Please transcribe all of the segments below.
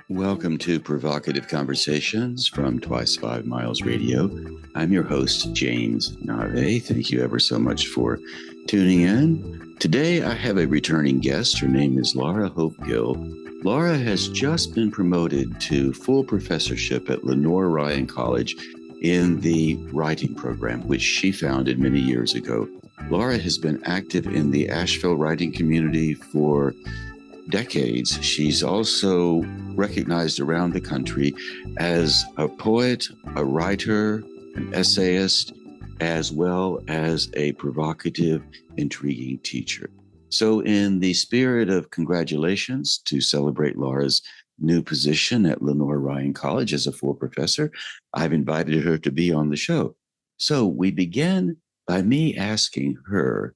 Welcome to Provocative Conversations from Twice 5 Miles Radio. I'm your host, James Navé. Thank you ever so much for tuning in. Today, I have a returning guest. Her name is Laura Hope Gill. Laura has just been promoted to full professorship at Lenore Ryan College in the writing program, which she founded many years ago. Laura has been active in the Asheville writing community for decades. She's also recognized around the country as a poet, a writer, an essayist, as well as a provocative, intriguing teacher. So in the spirit of congratulations to celebrate Laura's new position at Lenore Ryan College as a full professor, I've invited her to be on the show. So we begin by me asking her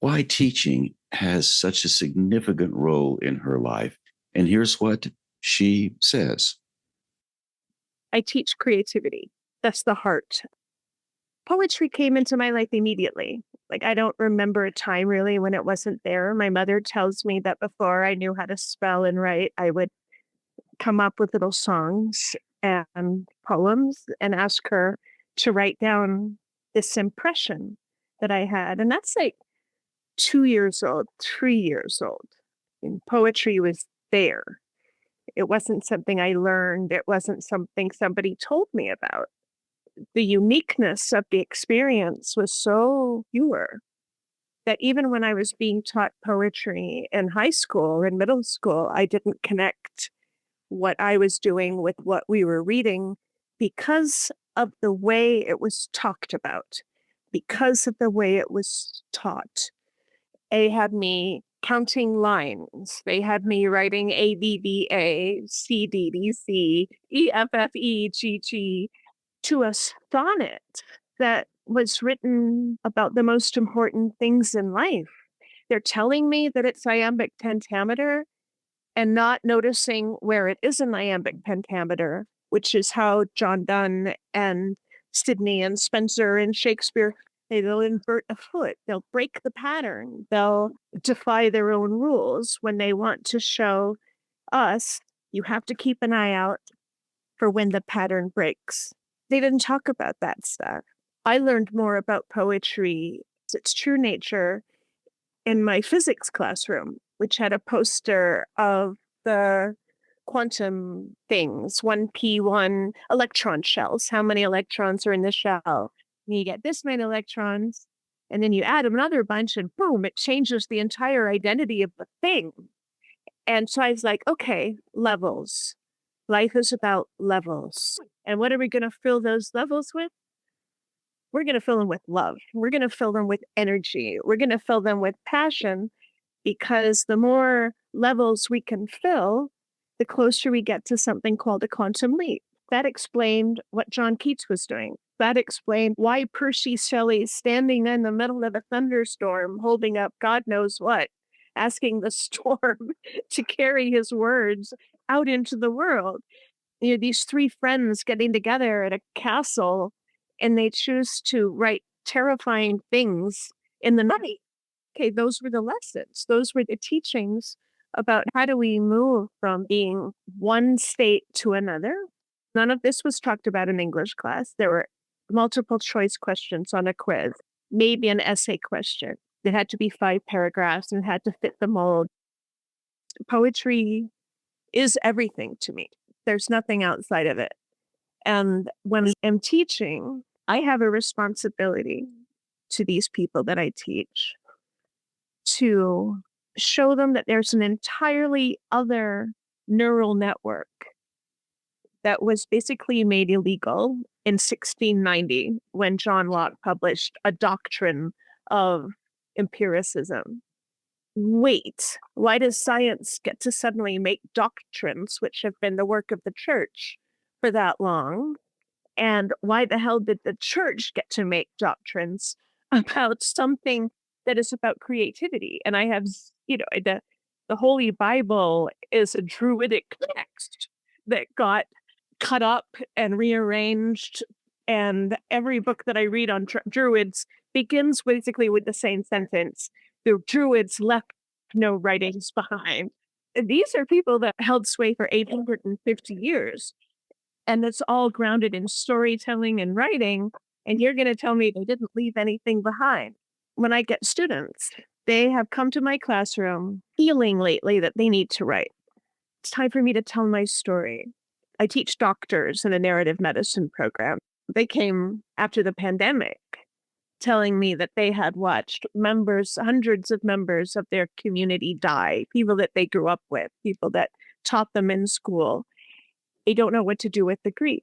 why teaching has such a significant role in her life. And here's what she says. I teach creativity. That's the heart. Poetry came into my life immediately. I don't remember a time really when it wasn't there. My mother tells me that before I knew how to spell and write, I would come up with little songs and poems and ask her to write down this impression that I had. And that's 2 years old, 3 years old. And poetry was there. It wasn't something I learned. It wasn't something somebody told me about. The uniqueness of the experience was so pure that even when I was being taught poetry in high school and middle school, I didn't connect what I was doing with what we were reading because of the way it was talked about, because of the way it was taught. They had me counting lines. They had me writing ABBA, CDDC, EFFEGG to a sonnet that was written about the most important things in life. They're telling me that it's iambic pentameter and not noticing where it is an iambic pentameter, which is how John Donne and Sidney and Spenser and Shakespeare, they'll invert a foot. They'll break the pattern. They'll defy their own rules when they want to show us, you have to keep an eye out for when the pattern breaks. They didn't talk about that stuff. I learned more about poetry, its true nature, in my physics classroom, which had a poster of the quantum things, 1p1 electron shells. How many electrons are in the shell? And you get this many electrons, and then you add another bunch, and boom, it changes the entire identity of the thing. And so I was like, okay, levels. Life is about levels. And what are we going to fill those levels with? We're going to fill them with love. We're going to fill them with energy. We're going to fill them with passion, because the more levels we can fill, the closer we get to something called a quantum leap. That explained what John Keats was doing. That explained why Percy Shelley's standing in the middle of a thunderstorm, holding up God knows what, asking the storm to carry his words out into the world. These three friends getting together at a castle, and they choose to write terrifying things in the night. Okay, those were the lessons. Those were the teachings about how do we move from being one state to another. None of this was talked about in English class. There were multiple choice questions on a quiz, maybe an essay question. It had to be 5 paragraphs and had to fit the mold. Poetry is everything to me. There's nothing outside of it. And when I'm teaching, I have a responsibility to these people that I teach to show them that there's an entirely other neural network that was basically made illegal in 1690 when John Locke published a doctrine of empiricism. Wait, why does science get to suddenly make doctrines which have been the work of the church for that long? And why the hell did the church get to make doctrines about something that is about creativity? And I have, the Holy Bible is a druidic text that got cut up and rearranged. And every book that I read on druids begins basically with the same sentence. The druids left no writings behind. These are people that held sway for 850 years. And it's all grounded in storytelling and writing. And you're going to tell me they didn't leave anything behind. When I get students, they have come to my classroom feeling lately that they need to write. It's time for me to tell my story. I teach doctors in a narrative medicine program. They came after the pandemic telling me that they had watched hundreds of members of their community die, people that they grew up with, people that taught them in school. They don't know what to do with the grief.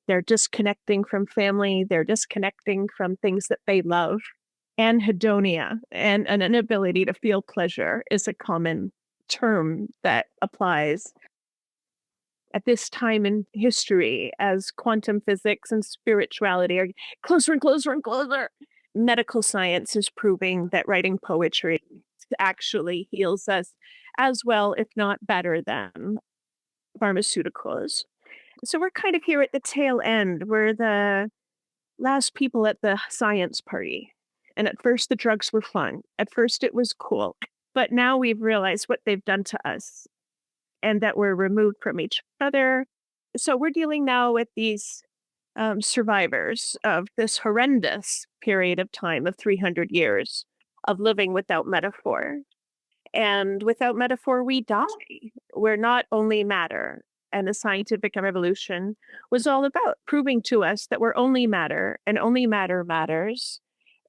They're disconnecting from family. They're disconnecting from things that they love. Anhedonia and an inability to feel pleasure is a common term that applies at this time in history as quantum physics and spirituality are closer and closer and closer. Medical science is proving that writing poetry actually heals us as well, if not better than pharmaceuticals. So we're kind of here at the tail end. We're the last people at the science party. And at first, the drugs were fun. At first, it was cool. But now we've realized what they've done to us and that we're removed from each other. So we're dealing now with these survivors of this horrendous period of time of 300 years of living without metaphor. And without metaphor, we die. We're not only matter. And the scientific revolution was all about proving to us that we're only matter and only matter matters.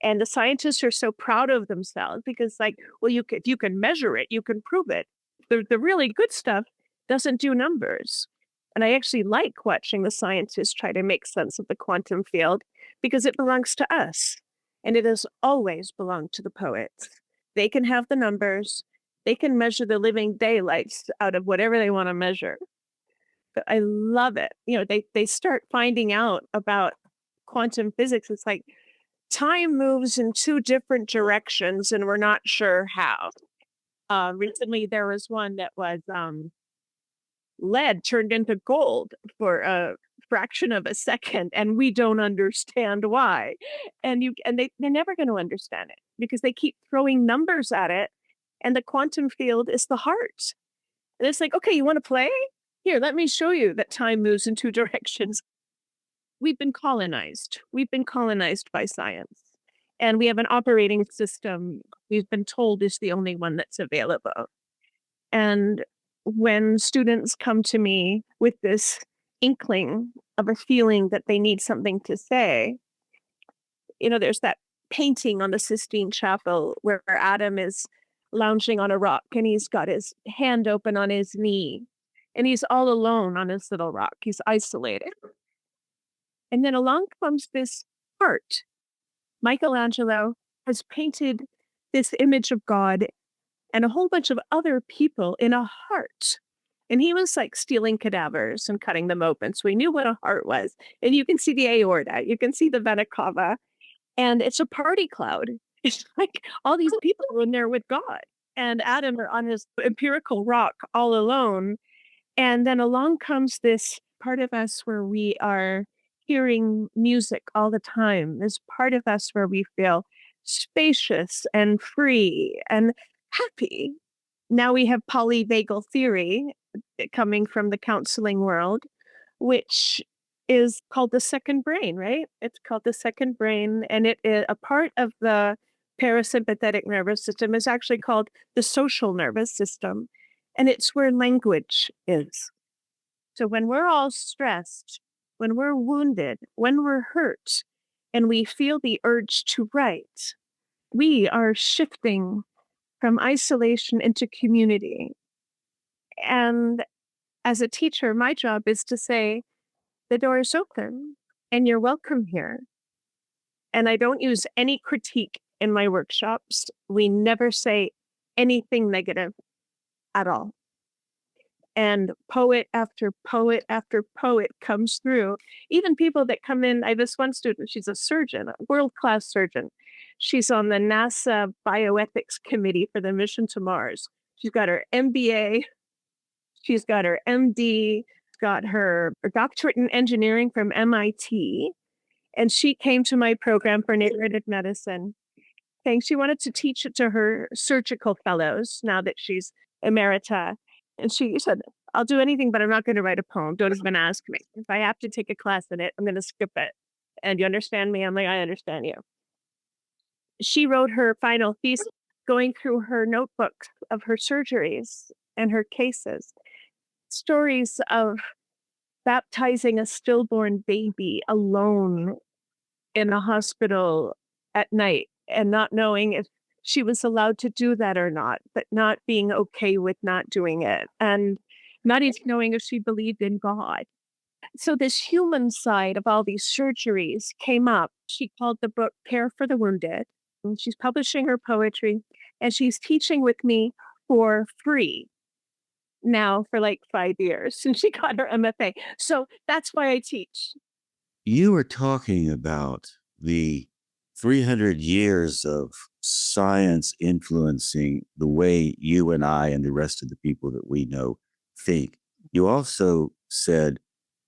And the scientists are so proud of themselves because, like, well, if you can measure it, you can prove it. The really good stuff doesn't do numbers. And I actually like watching the scientists try to make sense of the quantum field because it belongs to us. And it has always belonged to the poets. They can have the numbers. They can measure the living daylights out of whatever they want to measure. But I love it. They start finding out about quantum physics. It's like time moves in two different directions and we're not sure how. Recently, there was one that was lead turned into gold for a fraction of a second, and we don't understand why. They're never going to understand it because they keep throwing numbers at it, and the quantum field is the heart. And it's like, okay, you want to play? Here, let me show you that time moves in two directions. We've been colonized. We've been colonized by science. And we have an operating system we've been told is the only one that's available. And when students come to me with this inkling of a feeling that they need something to say, there's that painting on the Sistine Chapel where Adam is lounging on a rock and he's got his hand open on his knee and he's all alone on his little rock. He's isolated. And then along comes this heart. Michelangelo has painted this image of God and a whole bunch of other people in a heart. And he was like stealing cadavers and cutting them open. So he knew what a heart was. And you can see the aorta, you can see the vena cava, and it's a party cloud. It's like all these people are in there with God. And Adam are on his empirical rock all alone. And then along comes this part of us where we are hearing music all the time. This part of us where we feel spacious and free and happy. Now we have polyvagal theory coming from the counseling world, which is called the second brain, right? It's called the second brain, and it is a part of the parasympathetic nervous system is actually called the social nervous system, and it's where language is. So when we're all stressed, when we're wounded, when we're hurt, and we feel the urge to write, we are shifting from isolation into community. And as a teacher, my job is to say, the door is open and you're welcome here. And I don't use any critique in my workshops. We never say anything negative at all. And poet after poet after poet comes through. Even people that come in, I have this one student, she's a surgeon, a world-class surgeon. She's on the NASA bioethics committee for the mission to Mars. She's got her MBA, she's got her MD, got her doctorate in engineering from MIT. And she came to my program for narrative medicine, saying she wanted to teach it to her surgical fellows now that she's emerita. And she said, I'll do anything, but I'm not going to write a poem. Don't even ask me. If I have to take a class in it, I'm going to skip it. And you understand me? I'm like, I understand you. She wrote her final thesis going through her notebooks of her surgeries and her cases, stories of baptizing a stillborn baby alone in a hospital at night and not knowing if she was allowed to do that or not, but not being okay with not doing it and not even knowing if she believed in God. So this human side of all these surgeries came up. She called the book Care for the Wounded. And she's publishing her poetry and she's teaching with me for free now for like 5 years since she got her MFA. So that's why I teach. You were talking about the 300 years of science influencing the way you and I and the rest of the people that we know think. You also said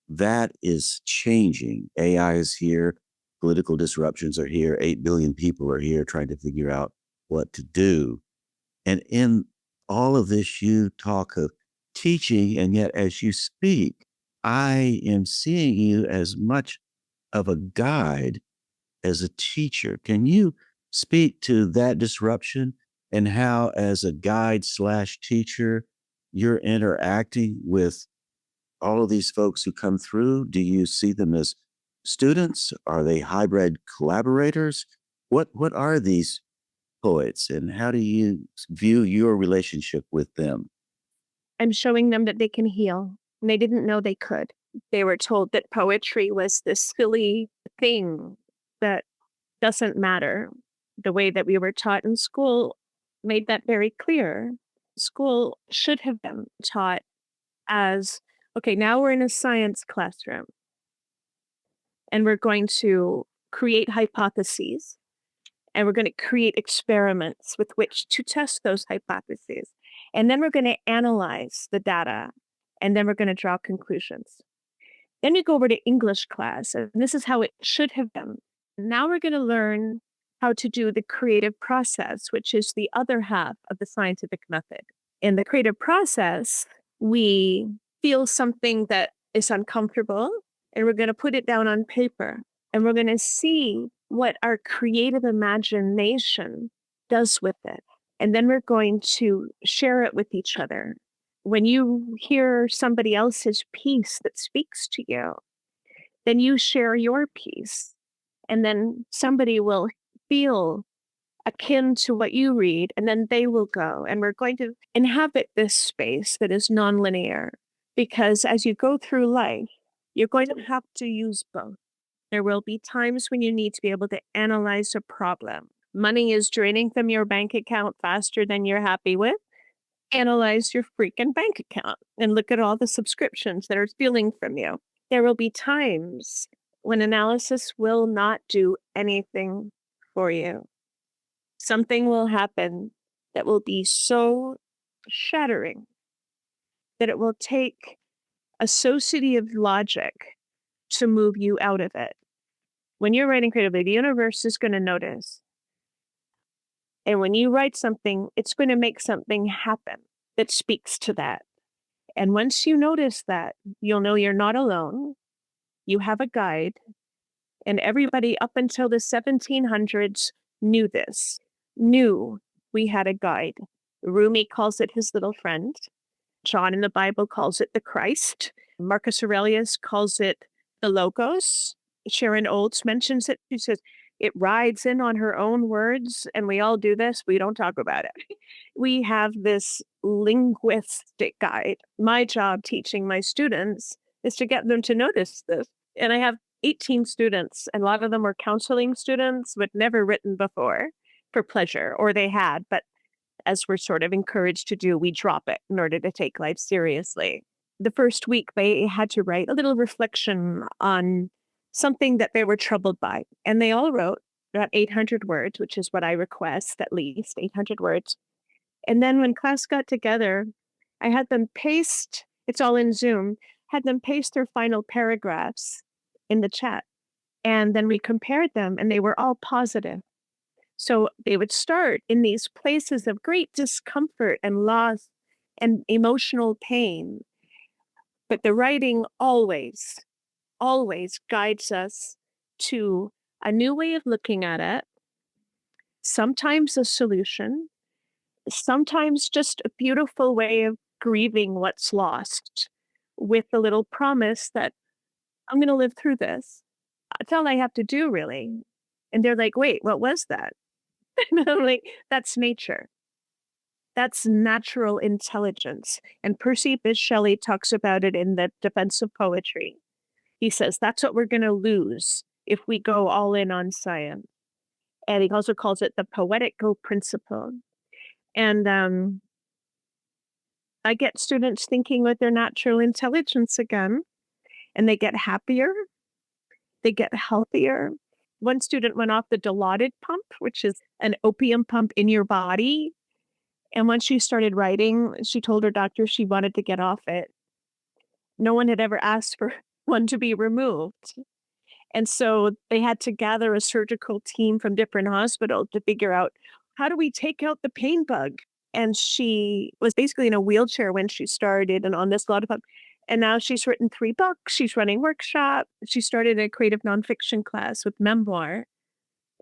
that is changing. AI is here, political disruptions are here, 8 billion people are here trying to figure out what to do. And in all of this, you talk of teaching, and yet as you speak, I am seeing you as much of a guide as a teacher. Can you speak to that disruption and how, as a guide slash teacher, you're interacting with all of these folks who come through? Do you see them as students? Are they hybrid collaborators? What are these poets, and how do you view your relationship with them? I'm showing them that they can heal. And they didn't know they could. They were told that poetry was this silly thing that doesn't matter. The way that we were taught in school made that very clear. School should have been taught as, okay, now we're in a science classroom and we're going to create hypotheses and we're going to create experiments with which to test those hypotheses. And then we're going to analyze the data and then we're going to draw conclusions. Then you go over to English class, and this is how it should have been. Now we're going to learn how to do the creative process, which is the other half of the scientific method. In the creative process, we feel something that is uncomfortable, and we're going to put it down on paper, and we're going to see what our creative imagination does with it. And then we're going to share it with each other. When you hear somebody else's piece that speaks to you, then you share your piece. And then somebody will feel akin to what you read, and then they will go. And we're going to inhabit this space that is nonlinear, because as you go through life, you're going to have to use both. There will be times when you need to be able to analyze a problem. Money is draining from your bank account faster than you're happy with. Analyze your freaking bank account and look at all the subscriptions that are stealing from you. There will be times when analysis will not do anything for you. Something will happen that will be so shattering that it will take associative logic to move you out of it. When you're writing creatively, the universe is going to notice. And when you write something, it's going to make something happen that speaks to that. And once you notice that, you'll know you're not alone. You have a guide. And everybody up until the 1700s knew this, knew we had a guide. Rumi calls it his little friend. John in the Bible calls it the Christ. Marcus Aurelius calls it the Logos. Sharon Olds mentions it. She says, it rides in on her own words, and we all do this. We don't talk about it. We have this linguistic guide. My job teaching my students is to get them to notice this. And I have 18 students, and a lot of them were counseling students who had never written before for pleasure, or they had, but as we're sort of encouraged to do, we drop it in order to take life seriously. The first week, they had to write a little reflection on something that they were troubled by. And they all wrote about 800 words, which is what I request, at least 800 words. And then when class got together, I had them paste, it's all in Zoom, had them paste their final paragraphs in the chat. And then we compared them, and they were all positive. So they would start in these places of great discomfort and loss, and emotional pain. But the writing always, always guides us to a new way of looking at it, sometimes a solution, sometimes just a beautiful way of grieving what's lost with a little promise that I'm going to live through this. That's all I have to do, really. And they're like, wait, what was that? And I'm like, that's nature. That's natural intelligence. And Percy Bysshe Shelley talks about it in the Defense of Poetry. He says that's what we're going to lose if we go all in on science. And he also calls it the poetical principle. And I get students thinking with their natural intelligence again, and they get happier, they get healthier. One student went off the Dilaudid pump, which is an opium pump in your body. And when she started writing, she told her doctor she wanted to get off it. No one had ever asked for one to be removed. And so they had to gather a surgical team from different hospitals to figure out, how do we take out the pain bug? And she was basically in a wheelchair when she started and on this Dilaudid pump. And now she's written 3 books. She's running workshops. She started a creative nonfiction class with memoir.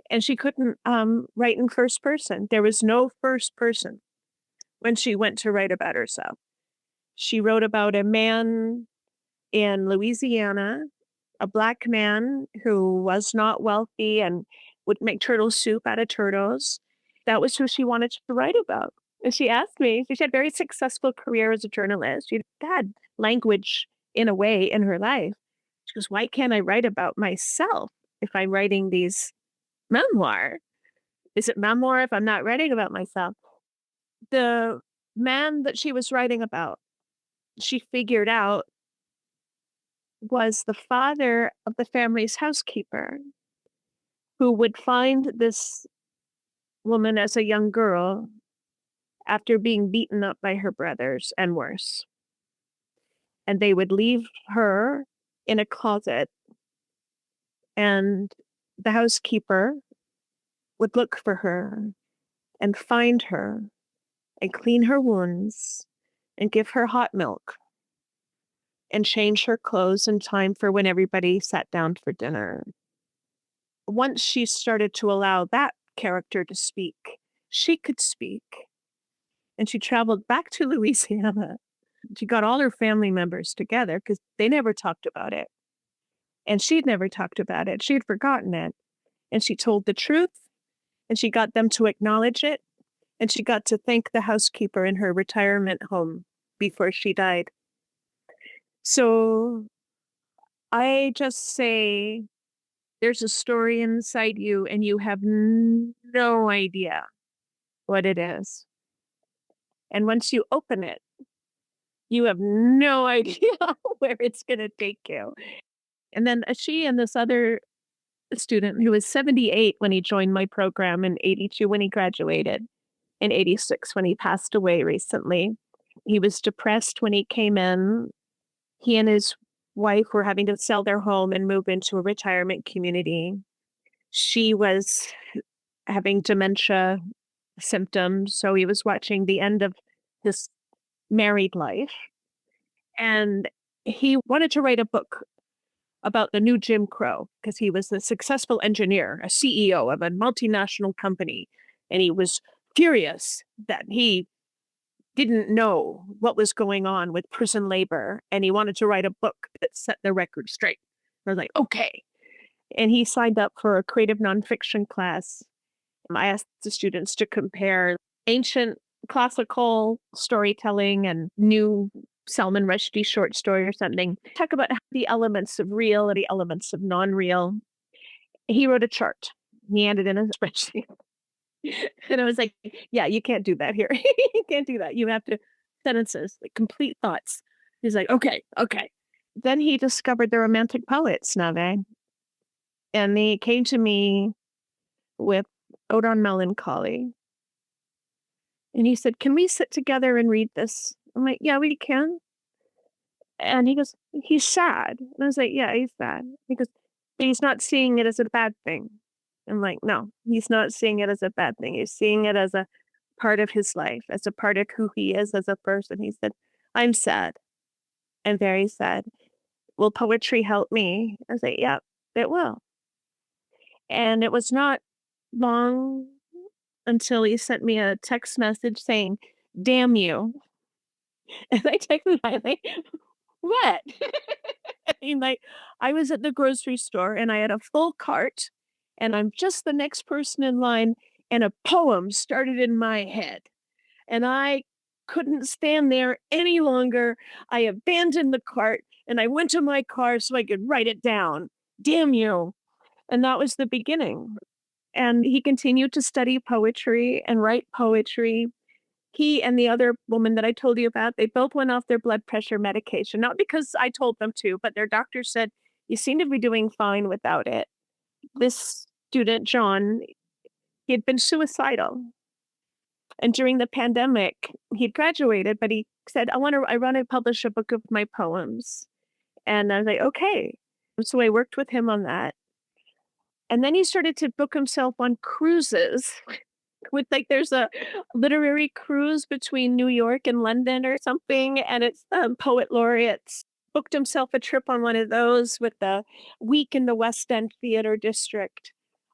And she couldn't write in first person. There was no first person when she went to write about herself. She wrote about a man in Louisiana, a Black man who was not wealthy and would make turtle soup out of turtles. That was who she wanted to write about. And she asked me, she had a very successful career as a journalist. She had language in a way in her life. She goes, why can't I write about myself if I'm writing these memoir? Is it memoir if I'm not writing about myself? The man that she was writing about, she figured out, was the father of the family's housekeeper, who would find this woman as a young girl after being beaten up by her brothers and worse. And they would leave her in a closet, and the housekeeper would look for her and find her and clean her wounds and give her hot milk and change her clothes in time for when everybody sat down for dinner. Once she started to allow that character to speak, she could speak. And she traveled back to Louisiana. She got all her family members together because they never talked about it. And she'd never talked about it. She'd forgotten it. And she told the truth, and she got them to acknowledge it. And she got to thank the housekeeper in her retirement home before she died. So I just say, there's a story inside you, and you have no idea what it is. And once you open it, you have no idea where it's going to take you. And then she and this other student who was 78 when he joined my program, and 82 when he graduated, and 86 when he passed away recently. He was depressed when he came in. He and his wife were having to sell their home and move into a retirement community. She was having dementia symptoms, so he was watching the end of his married life. And he wanted to write a book about the new Jim Crow because he was a successful engineer, a CEO of a multinational company. And he was furious that he didn't know what was going on with prison labor. And he wanted to write a book that set the record straight. I was like, okay. And he signed up for a creative nonfiction class. I asked the students to compare ancient classical storytelling and new Salman Rushdie short story or something. Talk about the elements of real and the elements of non-real. He wrote a chart. He handed in a spreadsheet. And I was like, yeah, you can't do that here. You can't do that. You have to sentences, like complete thoughts. He's like, okay. Then he discovered the Romantic poets, Navé. And they came to me with Ode on Melancholy. And he said, can we sit together and read this? I'm like, yeah, we can. And he goes, he's sad. And I was like, yeah, he's sad. He goes, but he's not seeing it as a bad thing. I'm like, no, he's not seeing it as a bad thing. He's seeing it as a part of his life, as a part of who he is as a person. He said, I'm sad. I'm very sad. Will poetry help me? I said, yeah, it will. And it was not long until he sent me a text message saying, damn you. And I texted back, like, what? I mean, like, I was at the grocery store and I had a full cart, and I'm just the next person in line, and a poem started in my head. And I couldn't stand there any longer. I abandoned the cart and I went to my car so I could write it down. Damn you. And that was the beginning. And he continued to study poetry and write poetry. He and the other woman that I told you about, they both went off their blood pressure medication, not because I told them to, but their doctor said, you seem to be doing fine without it. This student, John, he had been suicidal. And during the pandemic, he'd graduated, but he said, I want to publish a book of my poems. And I was like, okay. So I worked with him on that. And then he started to book himself on cruises with like there's a literary cruise between New York and London or something, and it's poet laureates. Booked himself a trip on one of those with the week in the West End Theatre District.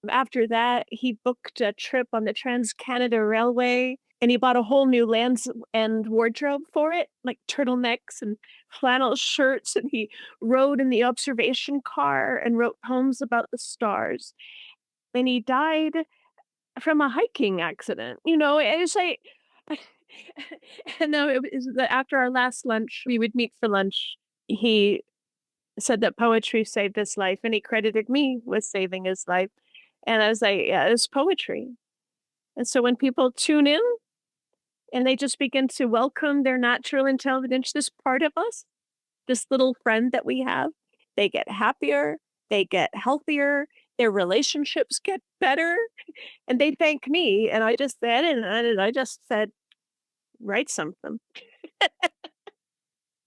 After that, he booked a trip on the Trans Canada Railway, and he bought a whole new Land's End wardrobe for it, like turtlenecks and flannel shirts, and he rode in the observation car and wrote poems about the stars. And he died from a hiking accident. It's like and now it was after our last lunch, we would meet for lunch. He said that poetry saved his life, and he credited me with saving his life. And I was like, yeah, it's poetry. And so when people tune in and they just begin to welcome their natural intelligence, this part of us, this little friend that we have, they get happier, they get healthier, their relationships get better, and they thank me. And I just said, write something.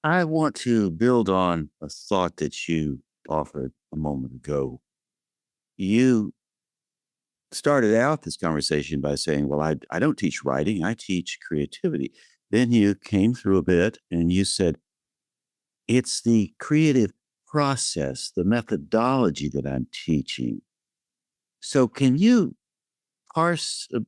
I want to build on a thought that you offered a moment ago. You started out this conversation by saying, well, I don't teach writing, I teach creativity. Then you came through a bit and you said, it's the creative process, the methodology that I'm teaching. So can you parse a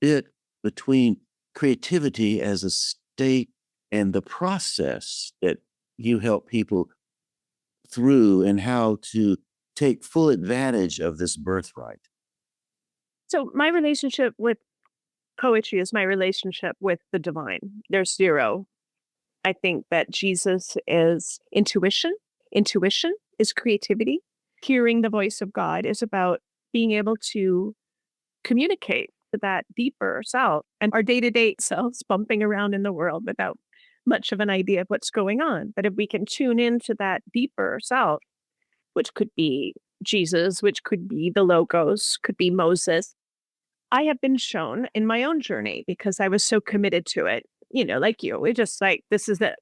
bit between creativity as a state and the process that you help people through, and how to take full advantage of this birthright? So my relationship with poetry is my relationship with the divine. There's zero. I think that Jesus is intuition. Intuition is creativity. Hearing the voice of God is about being able to communicate to that deeper self and our day-to-day selves bumping around in the world without much of an idea of what's going on. But if we can tune into that deeper self, which could be Jesus, which could be the Logos, could be Moses, I have been shown in my own journey, because I was so committed to it, like you, we just like, this is it.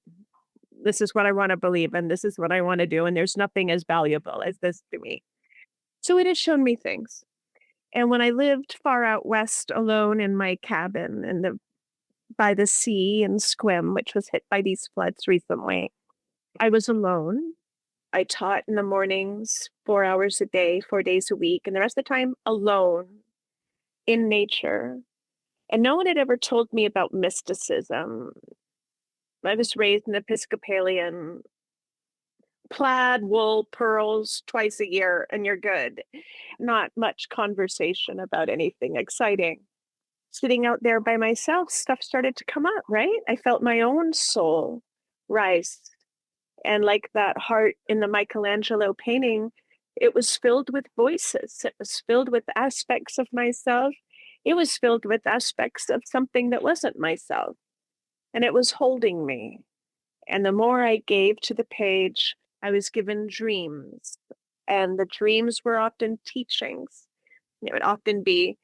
This is what I want to believe and this is what I want to do. And there's nothing as valuable as this to me. So it has shown me things. And when I lived far out west alone in my cabin by the sea in Squim, which was hit by these floods recently, I was alone. I taught in the mornings, 4 hours a day, 4 days a week, and the rest of the time alone in nature. And no one had ever told me about mysticism. I was raised an Episcopalian, plaid, wool, pearls twice a year, and you're good. Not much conversation about anything exciting. Sitting out there by myself, stuff started to come up, right? I felt my own soul rise. And like that heart in the Michelangelo painting, it was filled with voices. It was filled with aspects of myself. It was filled with aspects of something that wasn't myself. And it was holding me. And the more I gave to the page, I was given dreams. And the dreams were often teachings. It would often be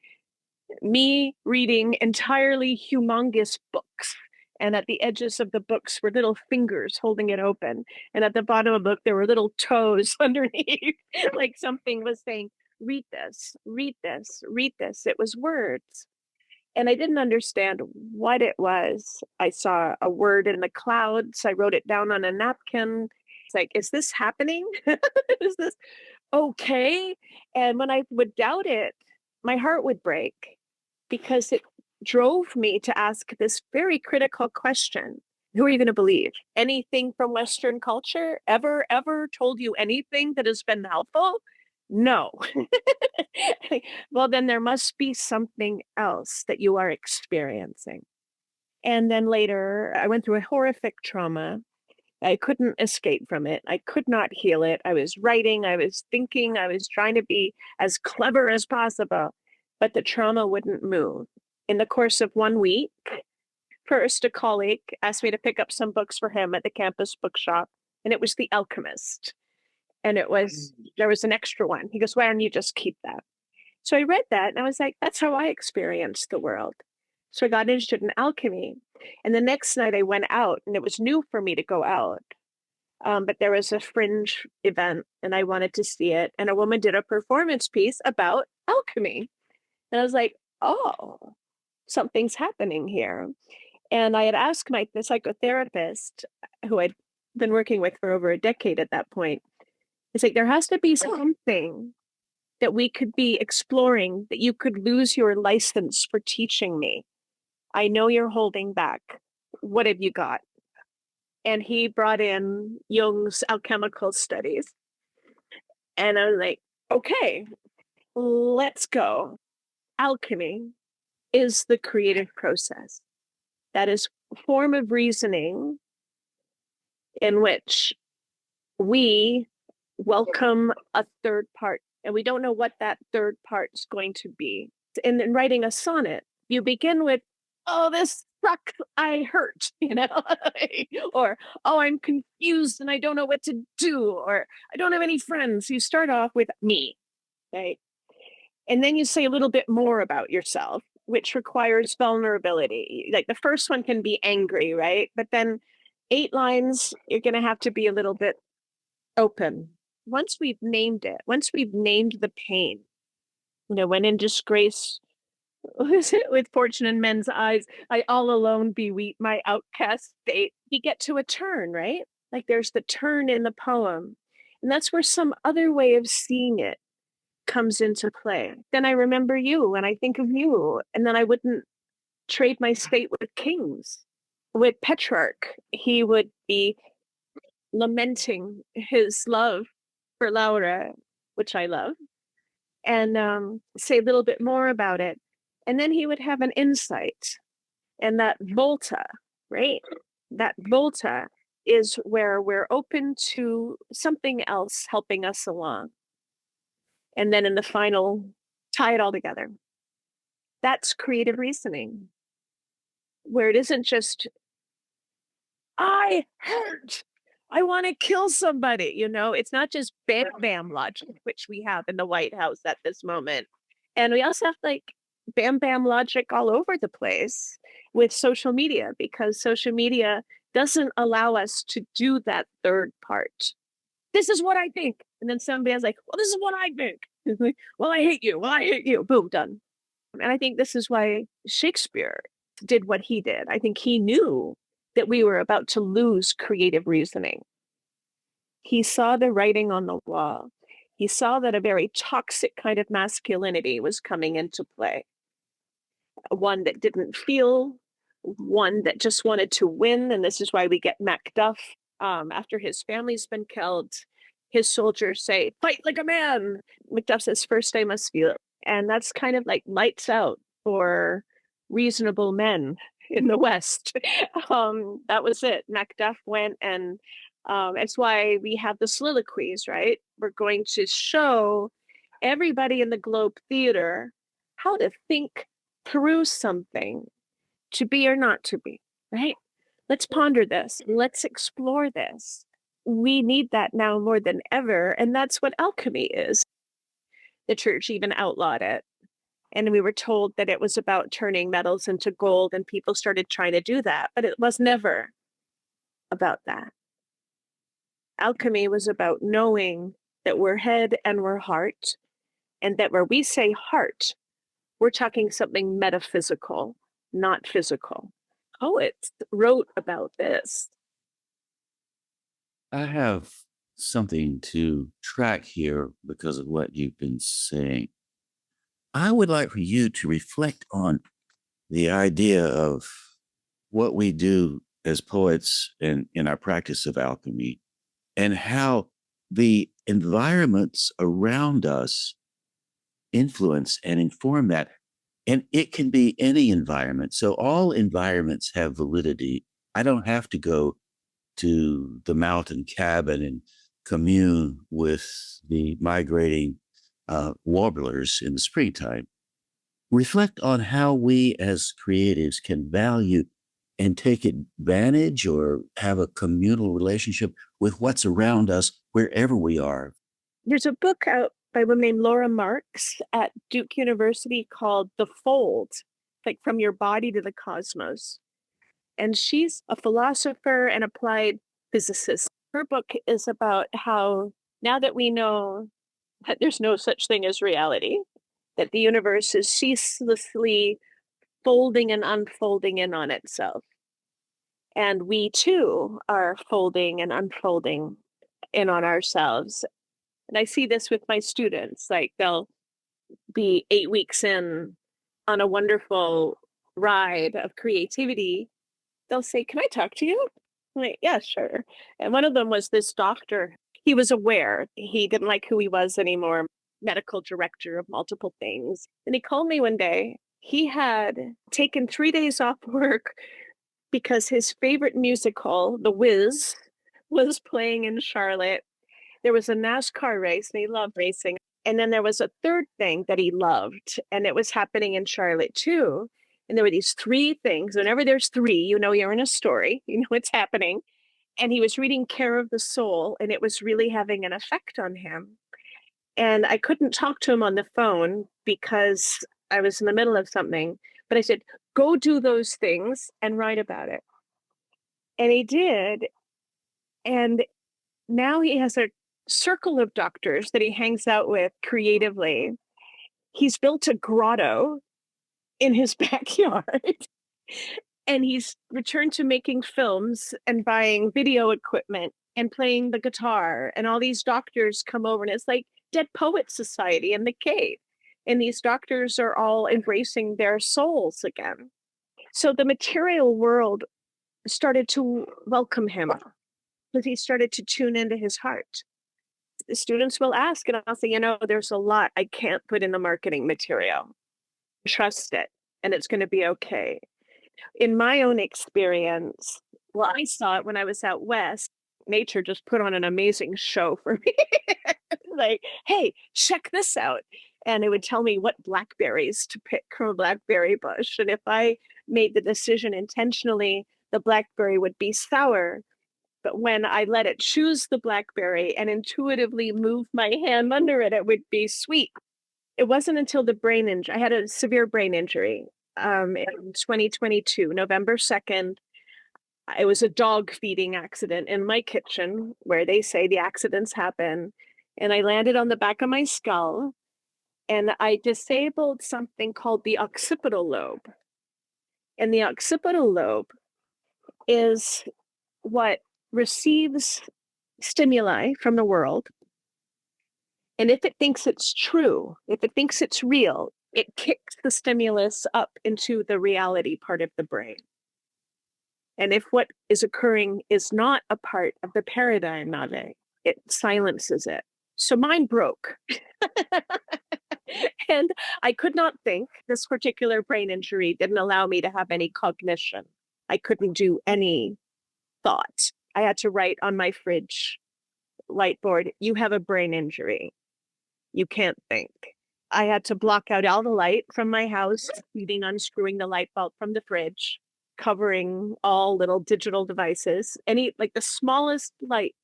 me reading entirely humongous books. And at the edges of the books were little fingers holding it open. And at the bottom of the book, there were little toes underneath, like something was saying, read this, read this, read this. It was words. And I didn't understand what it was. I saw a word in the clouds. I wrote it down on a napkin. It's like, is this happening? Is this okay? And when I would doubt it, my heart would break because it drove me to ask this very critical question. Who are you going to believe? Anything from Western culture ever told you anything that has been helpful? No. Well, then there must be something else that you are experiencing. And then later, I went through a horrific trauma. I couldn't escape from it. I could not heal it. I was writing, I was thinking, I was trying to be as clever as possible, but the trauma wouldn't move. In the course of 1 week, first, a colleague asked me to pick up some books for him at the campus bookshop, and it was The Alchemist. And there was an extra one. He goes, why don't you just keep that? So I read that and I was like, that's how I experienced the world. So I got interested in alchemy. And the next night I went out, and it was new for me to go out. But there was a fringe event and I wanted to see it. And a woman did a performance piece about alchemy. And I was like, oh, something's happening here. And I had asked the psychotherapist, who I'd been working with for over a decade at that point, it's like, there has to be something that we could be exploring, that you could lose your license for teaching me. I know you're holding back. What have you got? And he brought in Jung's alchemical studies. And I was like, okay, let's go. Alchemy is the creative process. That is a form of reasoning in which we welcome a third part, and we don't know what that third part is going to be. And in writing a sonnet, you begin with, oh, this struck, I hurt, or, oh, I'm confused and I don't know what to do, or I don't have any friends. You start off with me, right? And then you say a little bit more about yourself, which requires vulnerability. Like the first one can be angry, right? But then 8 lines, you're going to have to be a little bit open. Once we've named it, once we've named the pain, when in disgrace, with fortune in men's eyes, I all alone beweep my outcast state. You get to a turn, right? Like there's the turn in the poem. And that's where some other way of seeing it comes into play. Then I remember you and I think of you. And then I wouldn't trade my state with kings. With Petrarch, he would be lamenting his love for Laura, which I love, and say a little bit more about it. And then he would have an insight. And that volta, right? That volta is where we're open to something else helping us along. And then in the final, tie it all together. That's creative reasoning, where it isn't just, I hurt, I want to kill somebody, it's not just bam bam logic, which we have in the White House at this moment. And we also have like bam bam logic all over the place with social media, because social media doesn't allow us to do that third part. This is what I think. And then somebody else like, well, this is what I think. Like, well, I hate you. Well, I hate you. Boom, done. And I think this is why Shakespeare did what he did. I think he knew that we were about to lose creative reasoning. He saw the writing on the wall. He saw that a very toxic kind of masculinity was coming into play. One that didn't feel, one that just wanted to win. And this is why we get Macduff. After his family's been killed, his soldiers say, fight like a man. Macduff says, first I must feel it. And that's kind of like lights out for reasonable men in the West. That was it. Macduff went, and it's why we have the soliloquies, right? We're going to show everybody in the Globe Theater how to think through something, to be or not to be, right? Let's ponder this. Let's explore this. We need that now more than ever. And that's what alchemy is. The church even outlawed it. And we were told that it was about turning metals into gold, and people started trying to do that. But it was never about that. Alchemy was about knowing that we're head and we're heart, and that where we say heart, We're talking something metaphysical, not physical. Poets wrote about this. I have something to track here because of what you've been saying. I would like for you to reflect on the idea of what we do as poets and in our practice of alchemy, and how the environments around us influence and inform that. And it can be any environment. So all environments have validity. I don't have to go to the mountain cabin and commune with the migrating warblers in the springtime. Reflect on how we as creatives can value and take advantage or have a communal relationship with what's around us wherever we are. There's a book out by a woman named Laura Marks at Duke University called The Fold, like From Your Body to the Cosmos. And she's a philosopher and applied physicist. Her book is about how now that we know that there's no such thing as reality, that the universe is ceaselessly folding and unfolding in on itself. And we too are folding and unfolding in on ourselves. And I see this with my students, like they'll be 8 weeks in on a wonderful ride of creativity. They'll say, "Can I talk to you?" I'm like, "Yeah, sure." And one of them was this doctor. He was aware he didn't like who he was anymore, medical director of multiple things. And he called me one day. He had taken 3 days off work because his favorite musical, The Wiz, was playing in Charlotte. There was a NASCAR race, and he loved racing. And then there was a third thing that he loved, and it was happening in Charlotte too. And there were these three things. Whenever there's three, you know you're in a story, you know it's happening. And he was reading Care of the Soul, and it was really having an effect on him. And I couldn't talk to him on the phone because I was in the middle of something. But I said, "Go do those things and write about it." And he did. And now he has a circle of doctors that he hangs out with creatively. He's built a grotto in his backyard. And he's returned to making films and buying video equipment and playing the guitar. And all these doctors come over, and it's like Dead Poet Society in the cave. And these doctors are all embracing their souls again. So the material world started to welcome him because he started to tune into his heart. The students will ask, and I'll say, there's a lot I can't put in the marketing material. Trust it, and it's going to be okay. In my own experience, well, I saw it when I was out west. Nature just put on an amazing show for me. Like, "Hey, check this out." And it would tell me what blackberries to pick from a blackberry bush. And if I made the decision intentionally, the blackberry would be sour. But when I let it choose the blackberry and intuitively move my hand under it, it would be sweet. It wasn't until the brain injury. I had a severe brain injury in 2022, November 2nd. It was a dog feeding accident in my kitchen where they say the accidents happen. And I landed on the back of my skull, and I disabled something called the occipital lobe. And the occipital lobe is what receives stimuli from the world. And if it thinks it's true, if it thinks it's real, it kicks the stimulus up into the reality part of the brain. And if what is occurring is not a part of the paradigm, Navé, it silences it. So mine broke. And I could not think. This particular brain injury didn't allow me to have any cognition. I couldn't do any thought. I had to write on my fridge whiteboard, "You have a brain injury. You can't think." I had to block out all the light from my house, including unscrewing the light bulb from the fridge, covering all little digital devices. Like the smallest light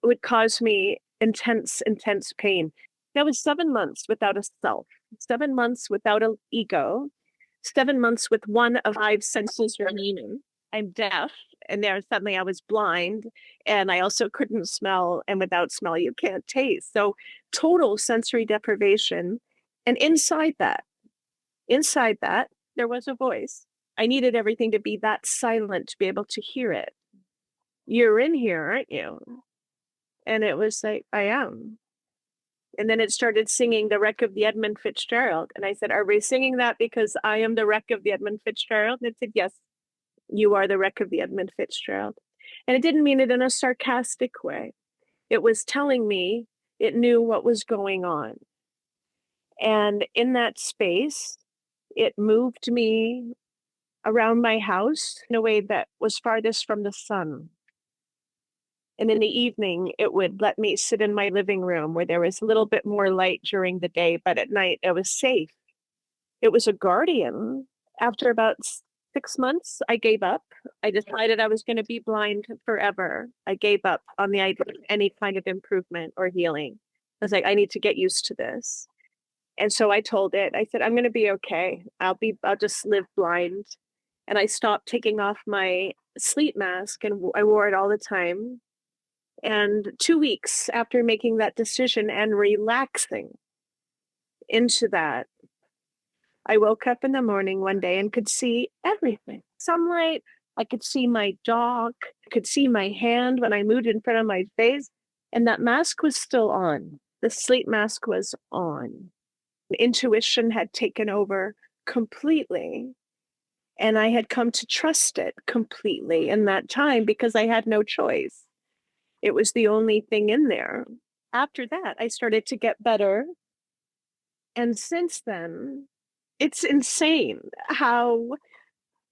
would cause me intense, intense pain. That was 7 months without a self, 7 months without an ego, 7 months with one of 5 senses remaining. I'm deaf, and there suddenly I was blind, and I also couldn't smell, and without smell you can't taste. So total sensory deprivation. And inside that, Inside that, there was a voice. I needed everything to be that silent to be able to hear it. You're in here, aren't you? And it was like, I am. And then it started singing The Wreck of the Edmund Fitzgerald. And I said, are we singing that because I am the wreck of the Edmund Fitzgerald? And it said, yes, you are the wreck of the Edmund Fitzgerald. And it didn't mean it in a sarcastic way. It was telling me it knew what was going on. And in that space, it moved me around my house in a way that was farthest from the sun. And in the evening, it would let me sit in my living room where there was a little bit more light during the day, but at night it was safe. It was a guardian. After about 6 months, I gave up. I decided I was going to be blind forever. I gave up on the idea of any kind of improvement or healing. I was like, I need to get used to this. And so I told it, I said, I'm going to be okay. I'll just live blind. And I stopped taking off my sleep mask and I wore it all the time. And 2 weeks after making that decision and relaxing into that, I woke up in the morning one day and could see everything. Sunlight, I could see my dog, I could see my hand when I moved in front of my face, and that mask was still on. The sleep mask was on. Intuition had taken over completely, and I had come to trust it completely in that time because I had no choice. It was the only thing in there. After that, I started to get better. And since then, it's insane how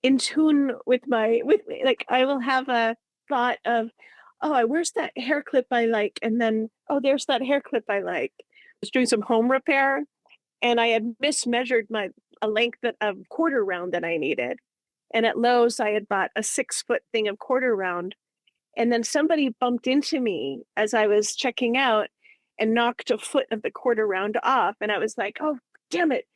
in tune with me. Like I will have a thought of, oh, where's that hair clip I like? And then, oh, there's that hair clip I like. I was doing some home repair and I had mismeasured a length of quarter round that I needed. And at Lowe's, I had bought a 6-foot thing of quarter round. And then somebody bumped into me as I was checking out and knocked a foot of the quarter round off. And I was like, oh, damn it.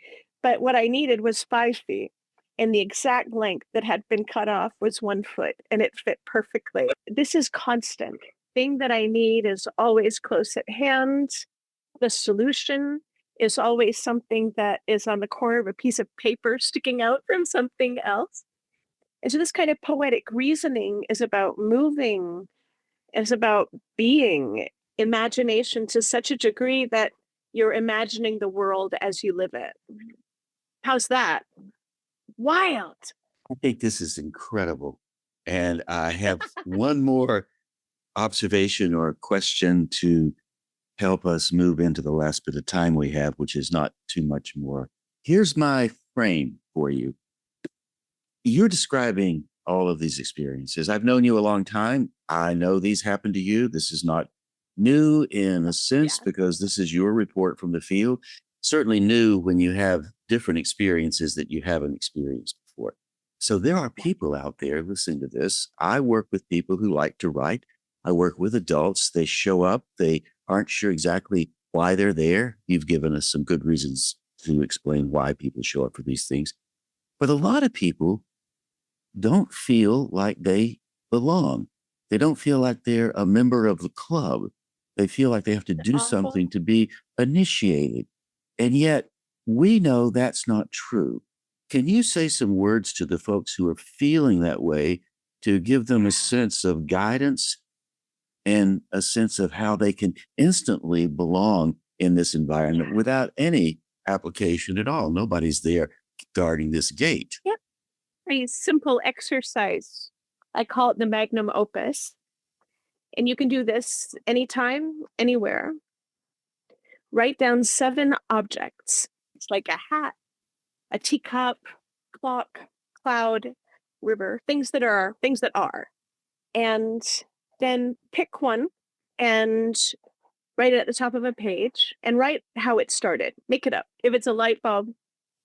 But what I needed was 5 feet. And the exact length that had been cut off was 1 foot and it fit perfectly. This is constant. Thing that I need is always close at hand. The solution is always something that is on the corner of a piece of paper sticking out from something else. And so this kind of poetic reasoning is about moving, is about being, imagination to such a degree that you're imagining the world as you live it. How's that? Wild. I think this is incredible. And I have one more observation or question to help us move into the last bit of time we have, which is not too much more. Here's my frame for you. You're describing all of these experiences. I've known you a long time. I know these happened to you. This is not new in a sense because this is your report from the field. Certainly new when you have different experiences that you haven't experienced before. So there are people out there listening to this. I work with people who like to write. I work with adults. They show up. They aren't sure exactly why they're there. You've given us some good reasons to explain why people show up for these things. But a lot of people don't feel like they belong. They don't feel like they're a member of the club. They feel like they have to do something to be initiated. And yet we know that's not true. Can you say some words to the folks who are feeling that way to give them a sense of guidance and a sense of how they can instantly belong in this environment without any application at all? Nobody's there guarding this gate. Yep. A simple exercise. I call it the magnum opus. And you can do this anytime, anywhere. Write down 7 objects. It's like a hat, a teacup, clock, cloud, river, things that are. And then pick one and write it at the top of a page and write how it started. Make it up. If it's a light bulb,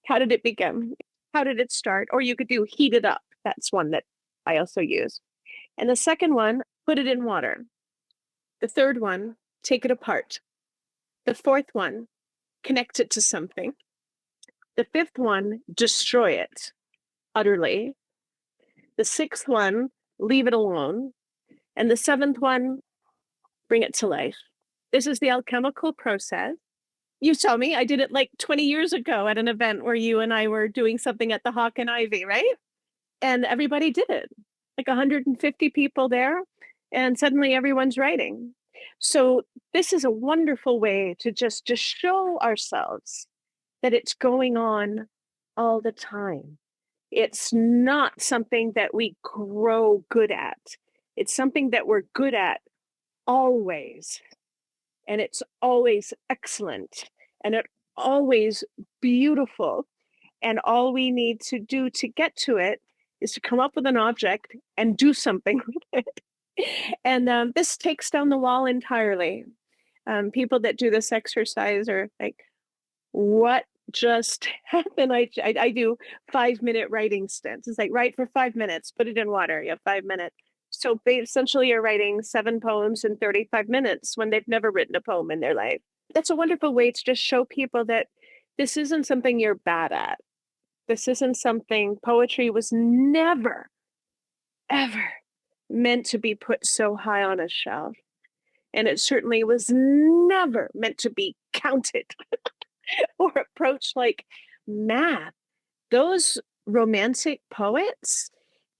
how did it begin? How did it start? Or you could do heat it up. That's one that I also use. And the second one, put it in water. The third one, take it apart. The fourth one, connect it to something. The fifth one, destroy it utterly. The sixth one, leave it alone. And the seventh one, bring it to life. This is the alchemical process. You saw me. I did it like 20 years ago at an event where you and I were doing something at the Hawk and Ivy, right? And everybody did it, like 150 people there, and suddenly everyone's writing. So this is a wonderful way to just show ourselves that it's going on all the time. It's not something that we grow good at. It's something that we're good at always. And it's always excellent. And it's always beautiful. And all we need to do to get to it is to come up with an object and do something with it. And this takes down the wall entirely. People that do this exercise are like, what just happened? I do 5-minute writing stints. It's like, write for 5 minutes, put it in water. You have 5 minutes. So they essentially are writing 7 poems in 35 minutes when they've never written a poem in their life. That's a wonderful way to just show people that this isn't something you're bad at. This isn't something, poetry was never, ever meant to be put so high on a shelf. And it certainly was never meant to be counted or approached like math. Those romantic poets,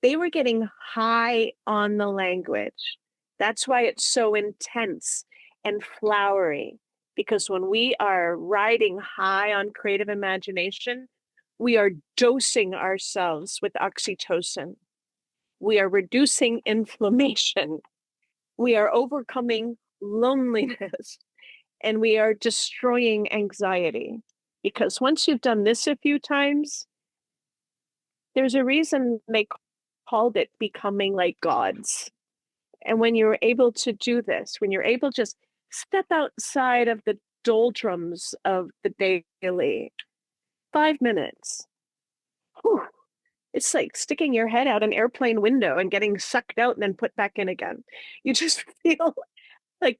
they were getting high on the language. That's why it's so intense and flowery, because when we are riding high on creative imagination, we are dosing ourselves with oxytocin. We are reducing inflammation. We are overcoming loneliness, and we are destroying anxiety. Because once you've done this a few times, there's a reason they called it becoming like gods. And when you're able to do this, when you're able to just step outside of the doldrums of the daily, 5 minutes, whew, it's like sticking your head out an airplane window and getting sucked out and then put back in again. You just feel like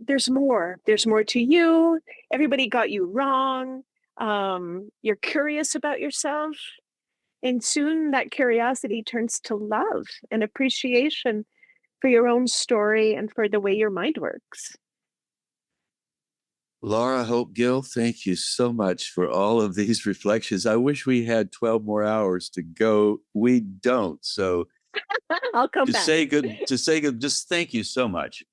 there's more. There's more to you. Everybody got you wrong. You're curious about yourself. And soon that curiosity turns to love and appreciation for your own story and for the way your mind works. Laura Hope Gill, thank you so much for all of these reflections. I wish we had 12 more hours to go. We don't. So I'll come back. Just thank you so much.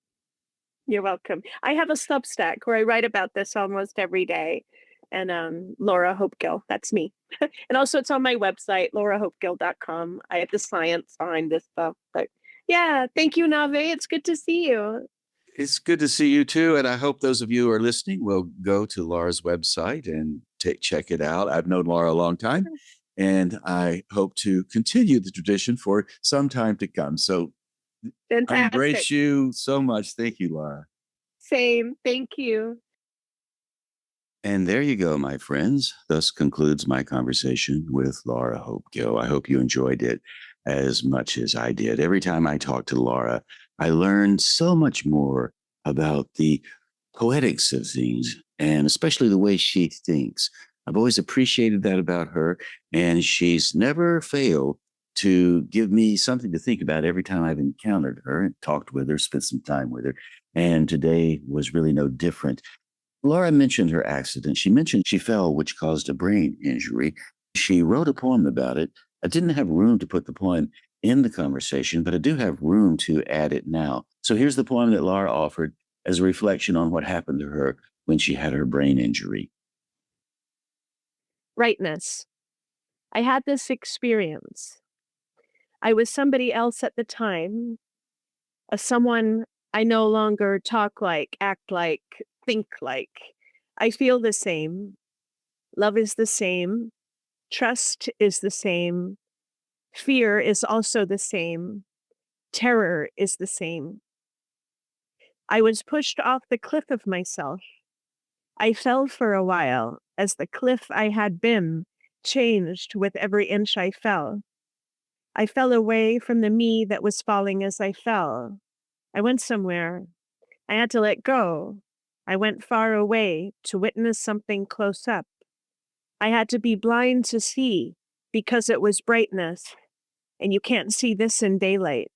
You're welcome. I have a Substack where I write about this almost every day. And Laura Hope Gill, that's me. And also it's on my website, laurahopegill.com. I have the science behind this stuff. But yeah, thank you, Navé. It's good to see you. It's good to see you too. And I hope those of you who are listening will go to Laura's website and check it out. I've known Laura a long time, and I hope to continue the tradition for some time to come. So Fantastic. I embrace you so much. Thank you, Laura. Same. Thank you. And there you go, my friends. Thus concludes my conversation with Laura Hope Gill. I hope you enjoyed it as much as I did. Every time I talk to Laura, I learned so much more about the poetics of things, and especially the way she thinks. I've always appreciated that about her, and she's never failed to give me something to think about every time I've encountered her and talked with her, spent some time with her. And today was really no different. Laura mentioned her accident. She mentioned she fell, which caused a brain injury. She wrote a poem about it. I didn't have room to put the poem in the conversation, but I do have room to add it now. So here's the poem that Laura offered as a reflection on what happened to her when she had her brain injury. Rightness. I had this experience. I was somebody else at the time, someone I no longer talk like, act like, think like. I feel the same. Love is the same. Trust is the same. Fear is also the same. Terror is the same. I was pushed off the cliff of myself. I fell for a while as the cliff I had been changed with every inch I fell. I fell away from the me that was falling as I fell. I went somewhere. I had to let go. I went far away to witness something close up. I had to be blind to see because it was brightness, and you can't see this in daylight.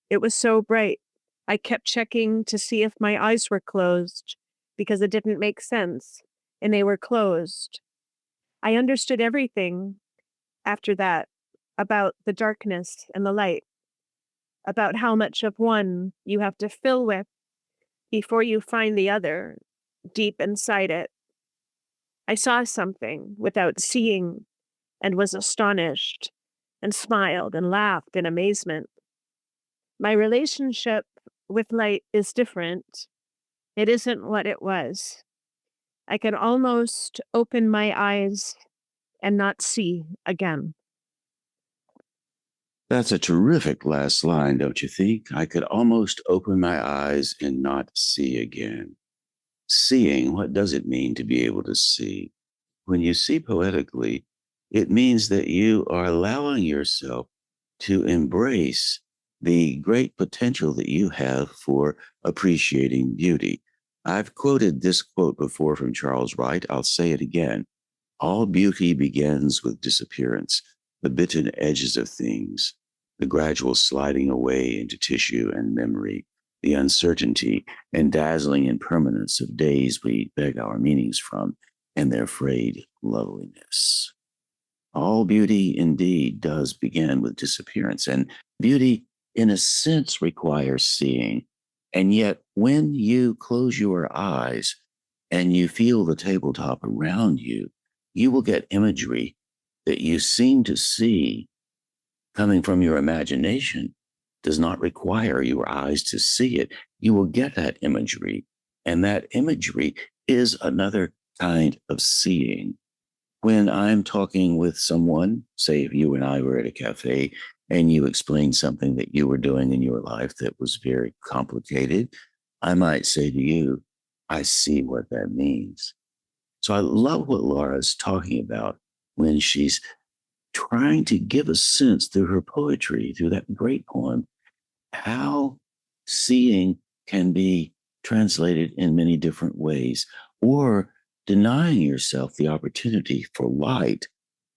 It was so bright. I kept checking to see if my eyes were closed because it didn't make sense and they were closed. I understood everything after that about the darkness and the light, about how much of one you have to fill with before you find the other deep inside it. I saw something without seeing and was astonished and smiled and laughed in amazement. My relationship with light is different. It isn't what it was. I can almost open my eyes and not see again. That's a terrific last line, don't you think? I could almost open my eyes and not see again. Seeing, what does it mean to be able to see? When you see poetically, it means that you are allowing yourself to embrace the great potential that you have for appreciating beauty. I've quoted this quote before from Charles Wright. I'll say it again. All beauty begins with disappearance, the bitten edges of things, the gradual sliding away into tissue and memory, the uncertainty and dazzling impermanence of days we beg our meanings from, and their frayed loveliness. All beauty indeed does begin with disappearance, and beauty, in a sense, requires seeing. And yet, when you close your eyes and you feel the tabletop around you, you will get imagery that you seem to see coming from your imagination. Does not require your eyes to see it. You will get that imagery, and that imagery is another kind of seeing. When I'm talking with someone, say if you and I were at a cafe and you explained something that you were doing in your life that was very complicated, I might say to you, I see what that means. So I love what Laura's talking about when she's trying to give a sense through her poetry, through that great poem, how seeing can be translated in many different ways, or denying yourself the opportunity for light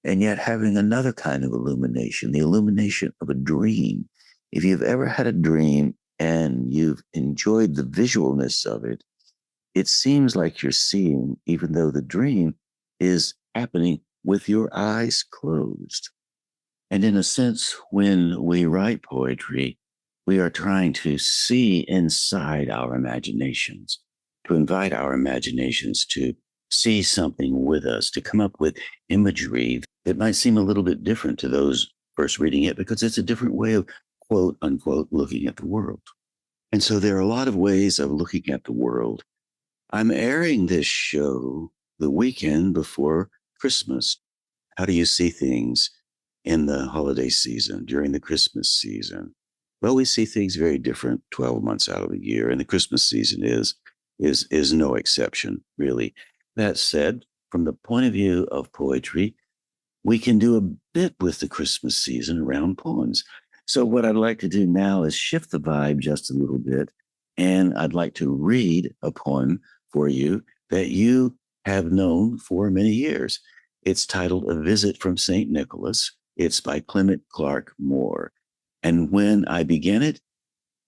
and yet having another kind of illumination, the illumination of a dream. If you've ever had a dream and you've enjoyed the visualness of it, it seems like you're seeing, even though the dream is happening with your eyes closed. And in a sense, when we write poetry, we are trying to see inside our imaginations, to invite our imaginations to see something with us, to come up with imagery that might seem a little bit different to those first reading it because it's a different way of quote unquote looking at the world. And so there are a lot of ways of looking at the world. I'm airing this show the weekend before Christmas. How do you see things in the holiday season, during the Christmas season? Well, we see things very different 12 months out of the year, and the Christmas season is no exception, really. That said, from the point of view of poetry, we can do a bit with the Christmas season around poems. So what I'd like to do now is shift the vibe just a little bit, and I'd like to read a poem for you that you have known for many years. It's titled A Visit from St. Nicholas. It's by Clement Clark Moore. And when I begin it,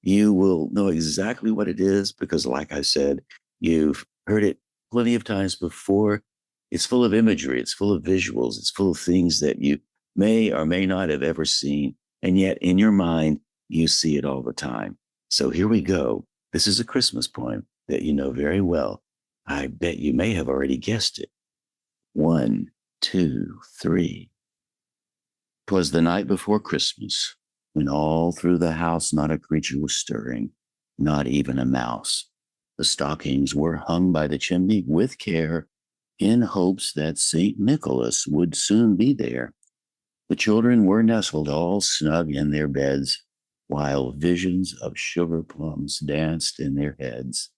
you will know exactly what it is because, like I said, you've heard it plenty of times before. It's full of imagery, it's full of visuals, it's full of things that you may or may not have ever seen. And yet, in your mind, you see it all the time. So here we go. This is a Christmas poem that you know very well. I bet you may have already guessed it. 1, 2, 3. 'Twas the night before Christmas, when all through the house not a creature was stirring, not even a mouse. The stockings were hung by the chimney with care, in hopes that St. Nicholas would soon be there. The children were nestled all snug in their beds, while visions of sugar plums danced in their heads.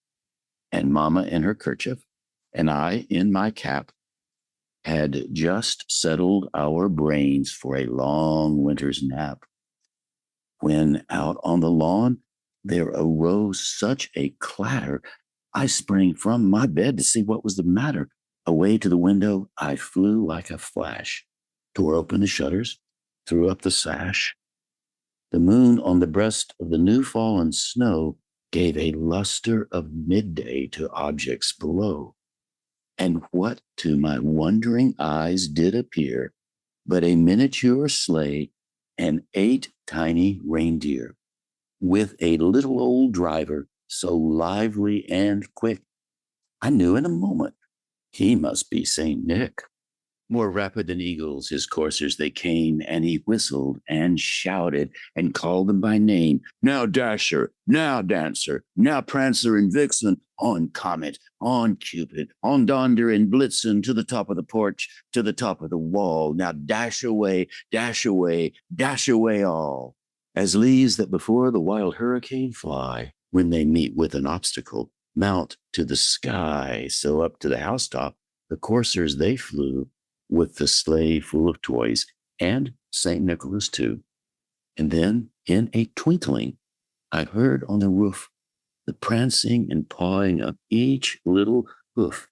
And Mamma in her kerchief, and I in my cap, had just settled our brains for a long winter's nap, when out on the lawn there arose such a clatter, I sprang from my bed to see what was the matter. Away to the window I flew like a flash, tore open the shutters, threw up the sash. The moon on the breast of the new fallen snow gave a luster of midday to objects below. And what to my wondering eyes did appear but a miniature sleigh and 8 tiny reindeer, with a little old driver so lively and quick, I knew in a moment he must be St. Nick. More rapid than eagles, his coursers they came, and he whistled and shouted and called them by name. Now Dasher, now Dancer, now Prancer and Vixen, on Comet, on Cupid, on Donder and Blitzen, to the top of the porch, to the top of the wall. Now dash away, dash away, dash away all. As leaves that before the wild hurricane fly, when they meet with an obstacle, mount to the sky, so up to the housetop, the coursers they flew, with the sleigh full of toys, and St. Nicholas too. And then, in a twinkling, I heard on the roof the prancing and pawing of each little hoof.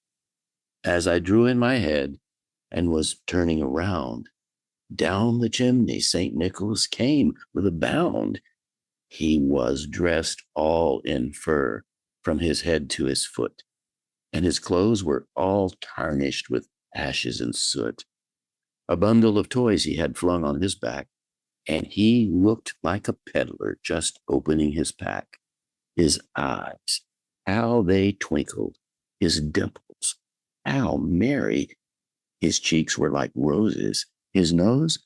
As I drew in my head and was turning around, down the chimney St. Nicholas came with a bound. He was dressed all in fur from his head to his foot, and his clothes were all tarnished with ashes and soot. A bundle of toys he had flung on his back, and he looked like a peddler just opening his pack. His eyes, how they twinkled, his dimples, how merry. His cheeks were like roses, his nose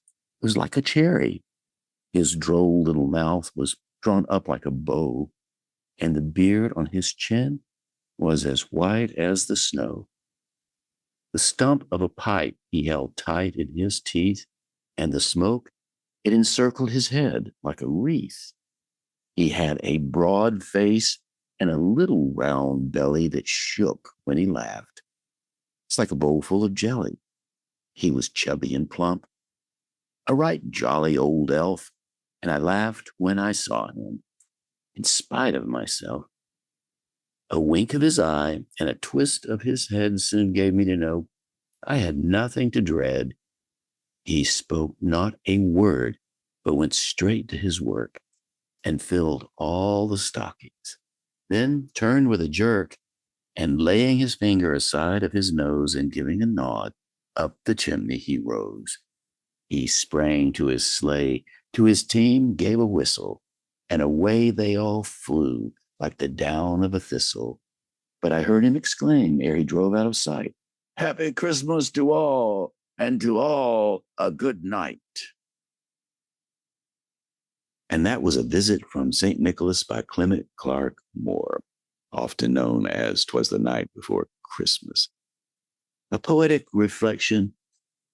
was like a cherry. His droll little mouth was drawn up like a bow, and the beard on his chin was as white as the snow. The stump of a pipe he held tight in his teeth, and the smoke, it encircled his head like a wreath. He had a broad face and a little round belly that shook when he laughed. It's like a bowl full of jelly. He was chubby and plump, a right jolly old elf, and I laughed when I saw him, in spite of myself. A wink of his eye and a twist of his head soon gave me to know I had nothing to dread. He spoke not a word, but went straight to his work and filled all the stockings, then turned with a jerk, and laying his finger aside of his nose and giving a nod, up the chimney he rose. He sprang to his sleigh, to his team gave a whistle, and away they all flew like the down of a thistle. But I heard him exclaim ere he drove out of sight, Happy Christmas to all, and to all a good night. And that was a visit from St. Nicholas by Clement Clarke Moore, often known as 'Twas the Night Before Christmas. A poetic reflection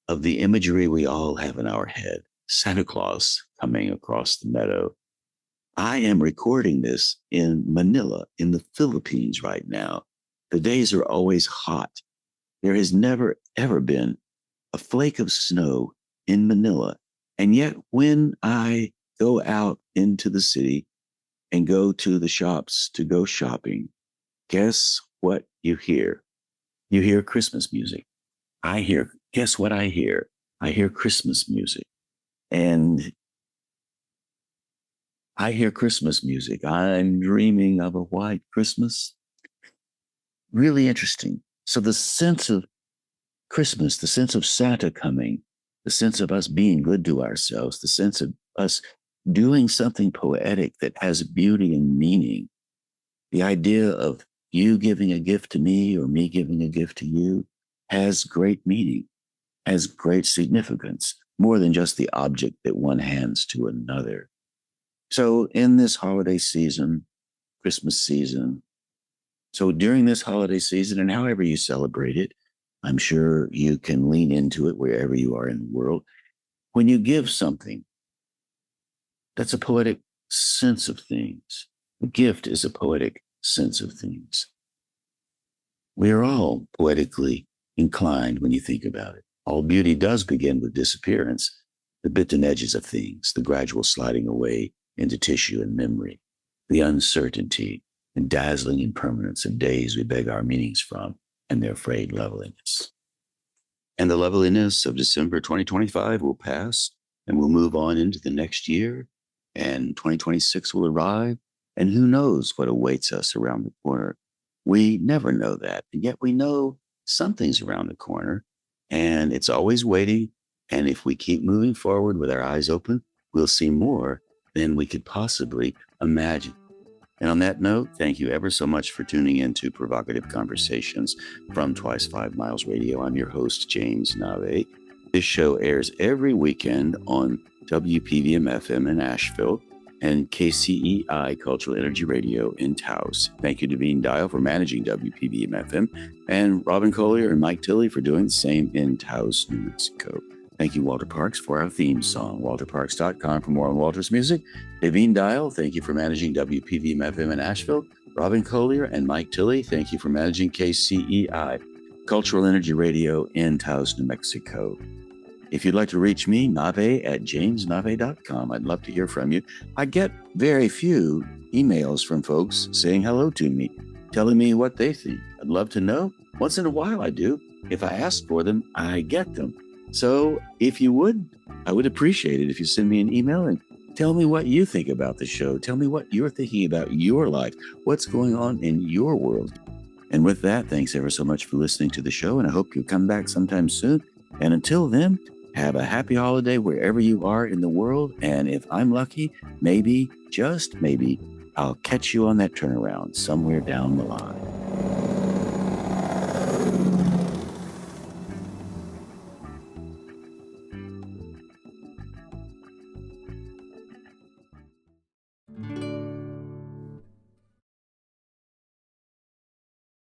of the imagery we all have in our head, Santa Claus coming across the meadow. I am recording this in Manila, in the Philippines right now. The days are always hot. There has never, ever been a flake of snow in Manila. And yet, when I go out into the city and go to the shops to go shopping, guess what you hear? You hear Christmas music. Guess what I hear? I hear Christmas music. And I hear Christmas music. I'm dreaming of a white Christmas. Really interesting. So the sense of Christmas, the sense of Santa coming, the sense of us being good to ourselves, the sense of us doing something poetic that has beauty and meaning, the idea of you giving a gift to me or me giving a gift to you has great meaning, has great significance, more than just the object that one hands to another. So in this holiday season, Christmas season, so during this holiday season and however you celebrate it, I'm sure you can lean into it wherever you are in the world. When you give something, that's a poetic sense of things. A gift is a poetic sense of things. We are all poetically inclined when you think about it. All beauty does begin with disappearance, the bits and edges of things, the gradual sliding away into tissue and memory, the uncertainty and dazzling impermanence of days we beg our meanings from, and their frayed loveliness. And the loveliness of December 2025 will pass, and we'll move on into the next year, and 2026 will arrive, And who knows what awaits us around the corner? We never know that. And yet we know something's around the corner and it's always waiting. And if we keep moving forward with our eyes open, we'll see more than we could possibly imagine. And on that note, thank you ever so much for tuning in to Provocative Conversations from Twice 5 Miles Radio. I'm your host, James Navé. This show airs every weekend on WPVM FM in Asheville and KCEI Cultural Energy Radio in Taos. Thank you to Devine Dial for managing WPVM FM, and Robin Collier and Mike Tilley for doing the same in Taos, New Mexico. Thank you, Walter Parks, for our theme song, walterparks.com for more on Walter's music. Devine Dial, thank you for managing WPVM FM in Asheville. Robin Collier and Mike Tilley, thank you for managing KCEI Cultural Energy Radio in Taos, New Mexico. If you'd like to reach me, Navé at jamesnavé.com. I'd love to hear from you. I get very few emails from folks saying hello to me, telling me what they think. I'd love to know. Once in a while I do. If I ask for them, I get them. So if you would, I would appreciate it if you send me an email and tell me what you think about the show. Tell me what you're thinking about your life, what's going on in your world. And with that, thanks ever so much for listening to the show, and I hope you'll come back sometime soon. And until then, have a happy holiday wherever you are in the world. And if I'm lucky, maybe, just maybe, I'll catch you on that turnaround somewhere down the line.